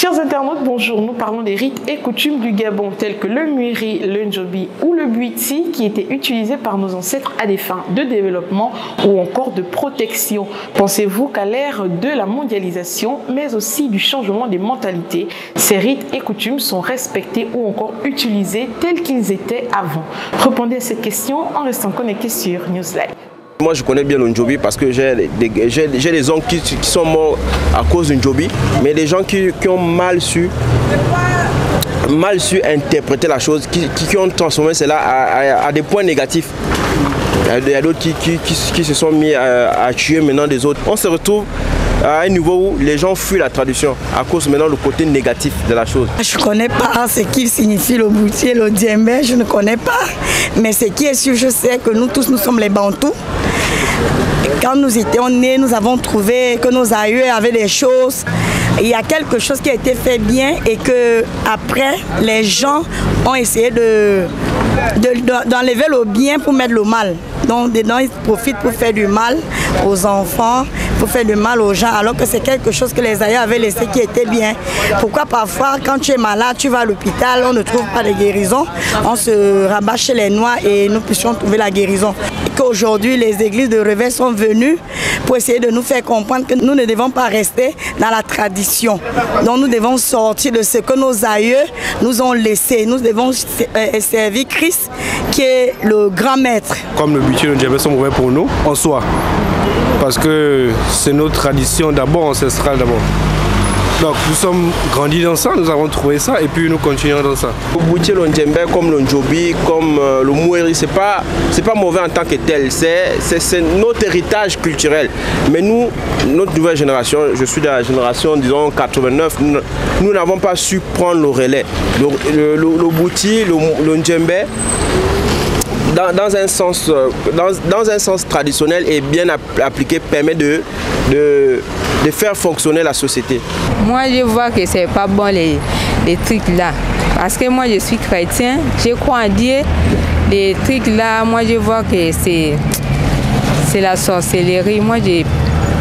Chers internautes, bonjour. Nous parlons des rites et coutumes du Gabon tels que le Mwiri, le Ndjobi ou le Bwiti qui étaient utilisés par nos ancêtres à des fins de développement ou encore de protection. Pensez-vous qu'à l'ère de la mondialisation, mais aussi du changement des mentalités, ces rites et coutumes sont respectés ou encore utilisés tels qu'ils étaient avant? Répondez à cette question en restant connecté sur Newslive. Moi je connais bien le Ndjobi parce que j'ai des oncles qui sont morts à cause du Ndjobi, mais des gens qui ont mal su interpréter la chose, qui ont transformé cela à des points négatifs. Il y a d'autres qui se sont mis à tuer maintenant des autres. On se retrouve à un niveau où les gens fuient la tradition à cause maintenant du côté négatif de la chose. Je ne connais pas ce qu'il signifie le Bwiti et le Djembé, je ne connais pas. Mais ce qui est sûr, je sais que nous tous, nous sommes les Bantous. Quand nous étions nés, nous avons trouvé que nos aïeux avaient des choses. Il y a quelque chose qui a été fait bien et que après les gens ont essayé d'enlever le bien pour mettre le mal. Donc dedans ils profitent pour faire du mal aux enfants, pour faire du mal aux gens, alors que c'est quelque chose que les aïeux avaient laissé qui était bien. Pourquoi parfois quand tu es malade, tu vas à l'hôpital, on ne trouve pas de guérison, on se rabat chez les Noirs et nous puissions trouver la guérison. Et qu'aujourd'hui les églises de réveil sont venues pour essayer de nous faire comprendre que nous ne devons pas rester dans la tradition. Donc nous devons sortir de ce que nos aïeux nous ont laissé. Nous devons servir Christ qui est le grand maître. Comme le Bwiti et le Djembé sont mauvais pour nous, en soi. Parce que c'est nos traditions d'abord, ancestrales d'abord. Donc nous sommes grandis dans ça, nous avons trouvé ça et puis nous continuons dans ça. Le Bwiti et le Djembé, comme le Ndjobi, comme le Mwiri, c'est pas mauvais en tant que tel, c'est notre héritage culturel. Mais nous, notre nouvelle génération, je suis de la génération disons 89, nous n'avons pas su prendre le relais. Le Bwiti, le Djembé, dans un sens traditionnel et bien appliqué, permet de faire fonctionner la société. Moi, je vois que c'est pas bon les trucs là. Parce que moi, je suis chrétien, je crois en Dieu. Les trucs là, moi, je vois que c'est la sorcellerie. Moi, je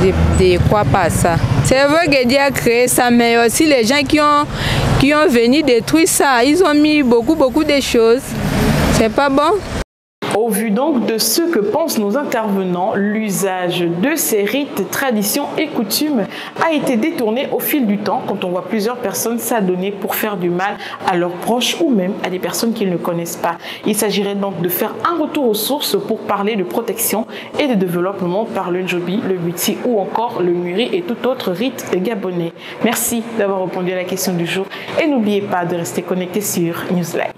ne crois pas à ça. C'est vrai que Dieu a créé ça, mais aussi les gens qui ont venu détruire ça, ils ont mis beaucoup de choses. C'est pas bon. Au vu donc de ce que pensent nos intervenants, l'usage de ces rites, traditions et coutumes a été détourné au fil du temps quand on voit plusieurs personnes s'adonner pour faire du mal à leurs proches ou même à des personnes qu'ils ne connaissent pas. Il s'agirait donc de faire un retour aux sources pour parler de protection et de développement par le Ndjobi, le Bwiti ou encore le Mwiri et tout autre rite gabonais. Merci d'avoir répondu à la question du jour et n'oubliez pas de rester connecté sur Newslive.